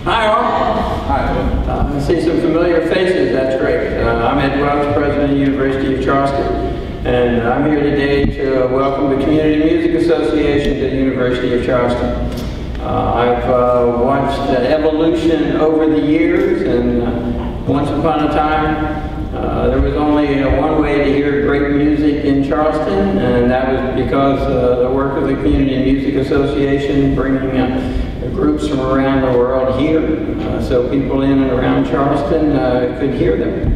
Hi all. Hi. I see some familiar faces, that's great. I'm Ed Welch, President of the University of Charleston, and I'm here today to welcome the Community Music Association to the University of Charleston. I've watched evolution over the years, and once upon a time, there was only one way to hear great music in Charleston, and that was because the work of the Community Music Association bringing groups from around the world here, so people in and around Charleston could hear them.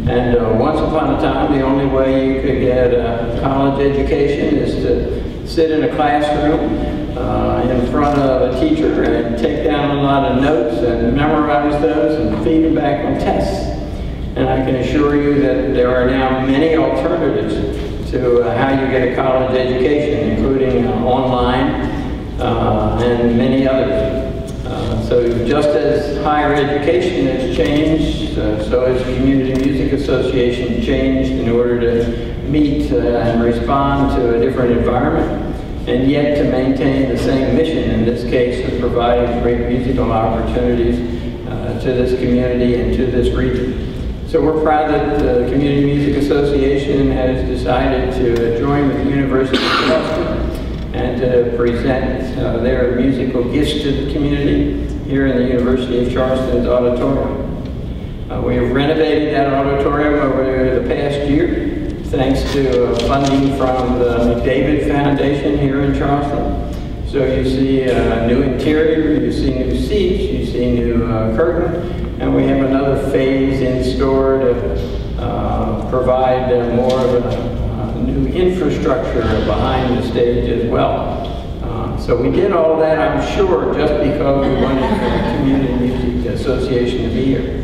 And once upon a time, the only way you could get a college education is to sit in a classroom in front of a teacher and take down a lot of notes and memorize those and feed them back on tests. And I can assure you that there are now many alternatives to how you get a college education, including online and many others. So just as higher education has changed, so has the Community Music Association changed in order to meet and respond to a different environment, and yet to maintain the same mission, in this case of providing great musical opportunities to this community and to this region. So we're proud that the Community Music Association has decided to join with the University of Charleston and to present their musical gifts to the community here in the University of Charleston's auditorium. We have renovated that auditorium over the past year, thanks to funding from the McDavid Foundation here in Charleston. So you see a new interior, you see new seats, you see new curtain, and we have another phase in store to provide more of a new infrastructure behind the stage as well. So we did all that, I'm sure, just because we wanted the Community Music Association to be here.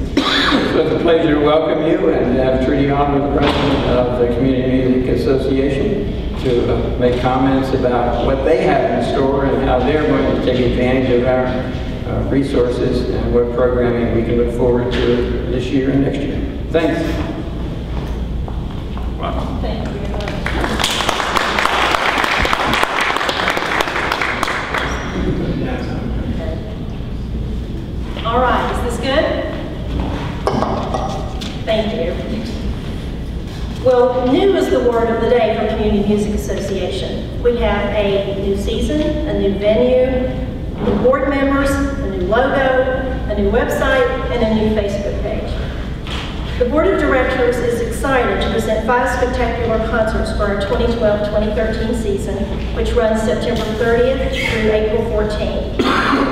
So it's a pleasure to welcome you and have Trudy on with the President of the Community Music Association to make comments about what they have in store and how they're going to take advantage of our resources and what programming we can look forward to this year and next year. Thanks. Wow. Thank you. All right, is this good? Thank you. Well, new is the word of the day for Community Music Association. We have a new season, a new venue, new board members, a new logo, a new website, and a new Facebook page. The Board of Directors is excited to present 5 spectacular concerts for our 2012-2013 season, which runs September 30th through April 14th.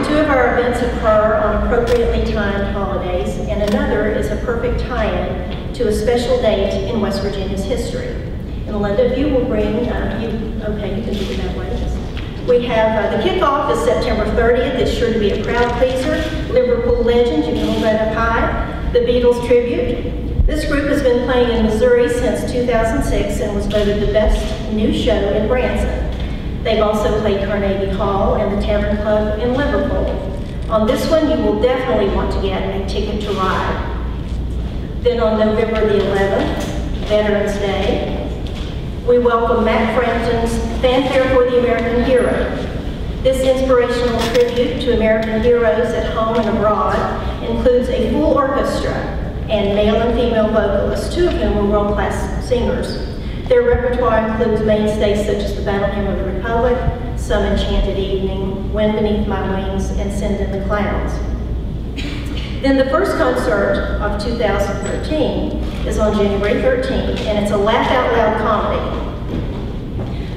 2 of our events occur on appropriately timed holidays, and another is a perfect tie-in to a special date in West Virginia's history. And Linda, if you will bring, okay, you can do it that way. We have the kickoff is September 30th. It's sure to be a crowd pleaser. Liverpool legends, you can hold that up high. The Beatles tribute. This group has been playing in Missouri since 2006 and was voted the best new show in Branson. They've also played Carnegie Hall and the Tavern Club in Liverpool. On this one, you will definitely want to get a ticket to ride. Then on November the 11th, Veterans Day, we welcome Matt Frampton's Fanfare for the American Hero. This inspirational tribute to American heroes at home and abroad includes a full orchestra and male and female vocalists, 2 of whom are world-class singers. Their repertoire includes mainstays such as the Battle Hymn of the Republic, Some Enchanted Evening, Wind Beneath My Wings, and Send in the Clouds. Then the first concert of 2013 is on January 13th, and it's a laugh-out-loud comedy.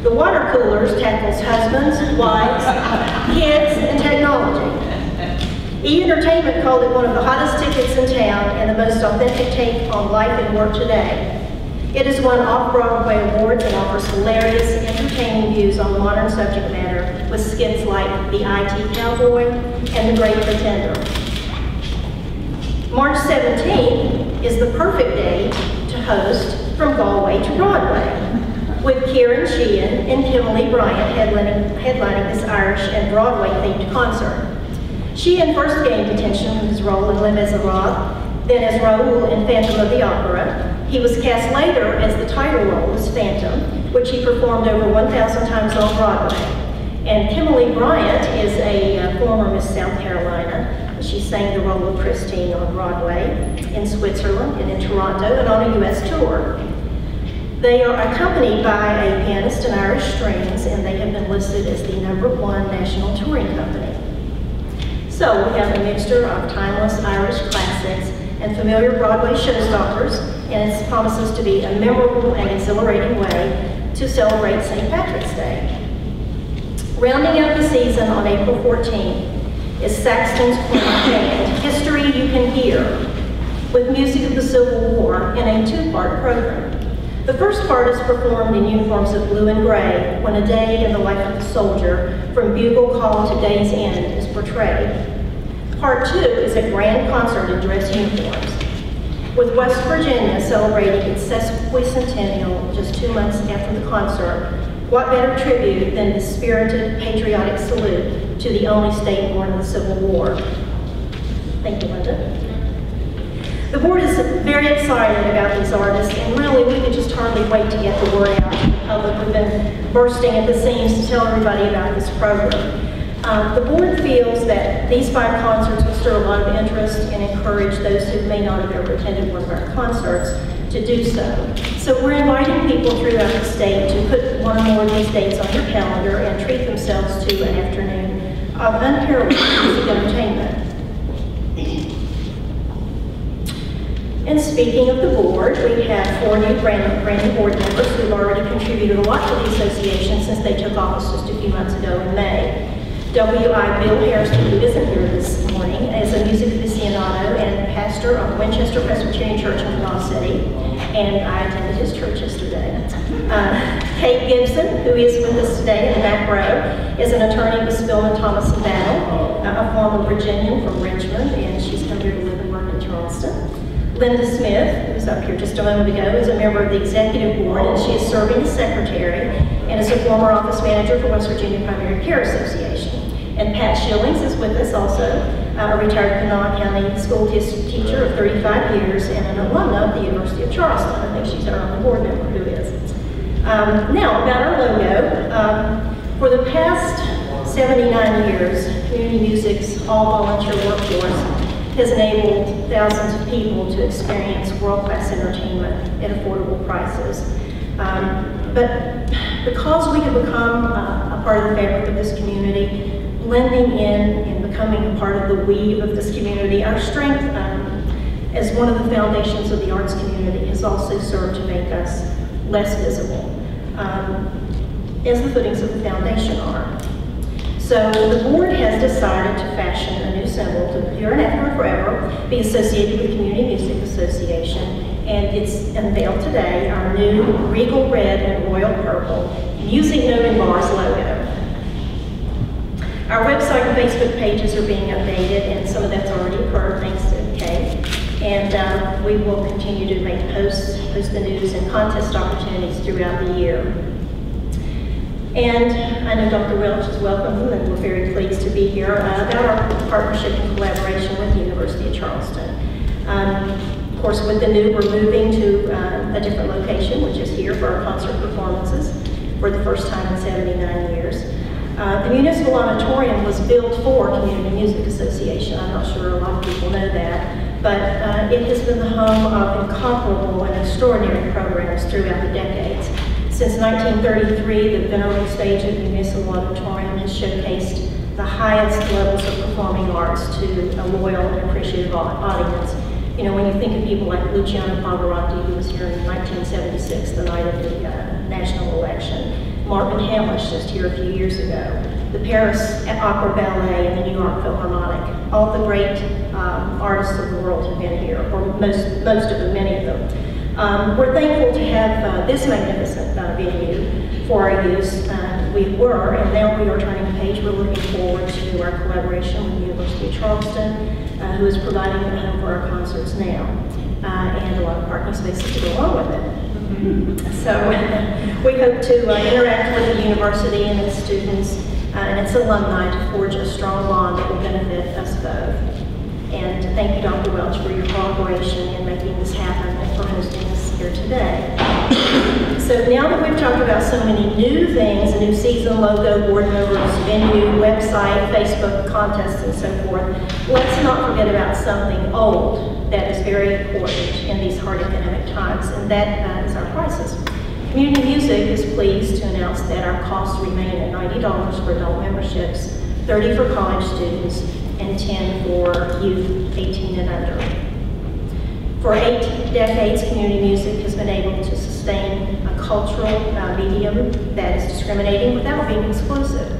The Water Coolers tackles husbands, wives, kids, and technology. E-Entertainment called it one of the hottest tickets in town and the most authentic take on life and work today. It has won off-Broadway awards and offers hilarious, entertaining views on modern subject matter with skits like The IT Cowboy and The Great Pretender. March 17th is the perfect day to host From Galway to Broadway, with Kieran Sheehan and Kimberly Bryant headlining this Irish and Broadway-themed concert. Sheehan first gained attention from his role in Les Miserables, then as Raoul in Phantom of the Opera. He was cast later as the title role as Phantom, which he performed over 1,000 times on Broadway. And Kimberly Bryant is a former Miss South Carolina. She sang the role of Christine on Broadway in Switzerland and in Toronto and on a U.S. tour. They are accompanied by a pianist and Irish strings, and they have been listed as the #1 national touring company. So we have a mixture of timeless Irish classics and familiar Broadway showstoppers, and it promises to be a memorable and exhilarating way to celebrate St. Patrick's Day. Rounding out the season on April 14th is Saxton's Queen Band, History You Can Hear, with music of the Civil War in a two-part program. The first part is performed in uniforms of blue and gray when a day in the life of a soldier from bugle call to day's end is portrayed. Part 2 is a grand concert in dress uniforms, with West Virginia celebrating its sesquicentennial just 2 months after the concert. What better tribute than the spirited patriotic salute to the only state born in the Civil War? Thank you, Linda. The board is very excited about these artists, and really we could just hardly wait to get the word out to the public. We've been bursting at the seams to tell everybody about this program. The board feels that these 5 concerts will stir a lot of interest and encourage those who may not have ever attended one of our concerts to do so. So we're inviting people throughout the state to put one or more of these dates on your calendar and treat themselves to an afternoon of unparalleled music entertainment. And speaking of the board, we have 4 new brand new board members who've already contributed a lot to the association since they took office just a few months ago in May. W.I. Bill Harrison, who isn't here this morning, is a music aficionado and pastor of Winchester Presbyterian Church in Kanawha City, and I attended his church yesterday. Kate Gibson, who is with us today in the back row, is an attorney with Spillman, Thomas & Battle, a former Virginian from Richmond, and she's come here to live and work in Charleston. Linda Smith, who was up here just a moment ago, is a member of the executive board, and she is serving as secretary and is a former office manager for West Virginia Primary Care Association. And Pat Schillings is with us also, a retired Kanawha County school teacher of 35 years and an alumna of the University of Charleston. I think she's our only board member who is. Now, about our logo. For the past 79 years, Community Music's all-volunteer workforce has enabled thousands of people to experience world-class entertainment at affordable prices. But because we have become a part of the fabric of this community, blending in and becoming a part of the weave of this community, our strength as one of the foundations of the arts community has also served to make us less visible, as the footings of the foundation are. So the board has decided to fashion a new symbol to hereinafter and forever be associated with the Community Music Association, and it's unveiled today, our new regal red and royal purple Music Note in Bars logo. Our website and Facebook pages are being updated, and some of that's already occurred thanks to Kay. And we will continue to make post the news and contest opportunities throughout the year. And I know Dr. Welch is welcome, and we're very pleased to be here about our partnership and collaboration with the University of Charleston. Of course, with the new, we're moving to a different location, which is here for our concert performances for the first time in 79 years. The Municipal Auditorium was built for Community Music Association. I'm not sure a lot of people know that, but it has been the home of incomparable and extraordinary programs throughout the decades. Since 1933, the venerable stage of the Municipal Auditorium has showcased the highest levels of performing arts to a loyal and appreciative audience. You know, when you think of people like Luciano Pavarotti, who was here in 1976, the night of the national election, Marvin Hamlish just here a few years ago, the Paris Opera Ballet and the New York Philharmonic. All the great artists of the world have been here, or most of them, many of them. We're thankful to have this magnificent venue for our use. We were, and now we are turning the page. We're looking forward to our collaboration with the University of Charleston, who is providing a home for our concerts now, and a lot of parking spaces to go along with it. So we hope to interact with the university and its students and its alumni to forge a strong bond that will benefit us both. And thank you, Dr. Welch, for your cooperation in making this happen and for hosting us here today. So now that we've talked about so many new things, a new season, logo, board members, venue, website, Facebook, contests, and so forth, let's not forget about something old that is very important in these hard economic times, and that is our prices. Community Music is pleased to announce that our costs remain at $90 for adult memberships, $30 for college students, and $10 for youth 18 and under. For 8 decades, community music has been able to sustain a cultural medium that is discriminating without being exclusive.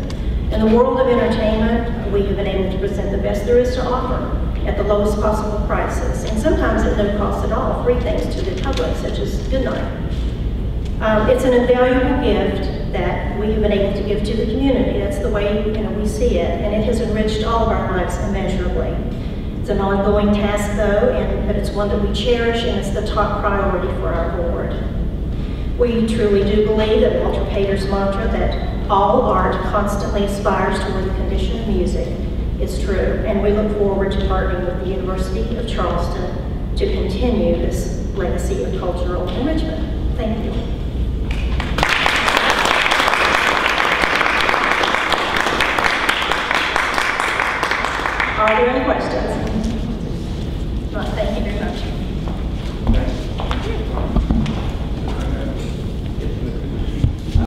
In the world of entertainment, we have been able to present the best there is to offer at the lowest possible prices, and sometimes at no cost at all, free things to the public, such as good night. It's an invaluable gift that we have been able to give to the community. That's the way we see it, and it has enriched all of our lives immeasurably. It's an ongoing task, though, but it's one that we cherish, and it's the top priority for our board. We truly do believe that Walter Pater's mantra that all art constantly aspires toward the condition of music is true, and we look forward to partnering with the University of Charleston to continue this legacy of cultural enrichment. Thank you. Are there any questions? Thank you.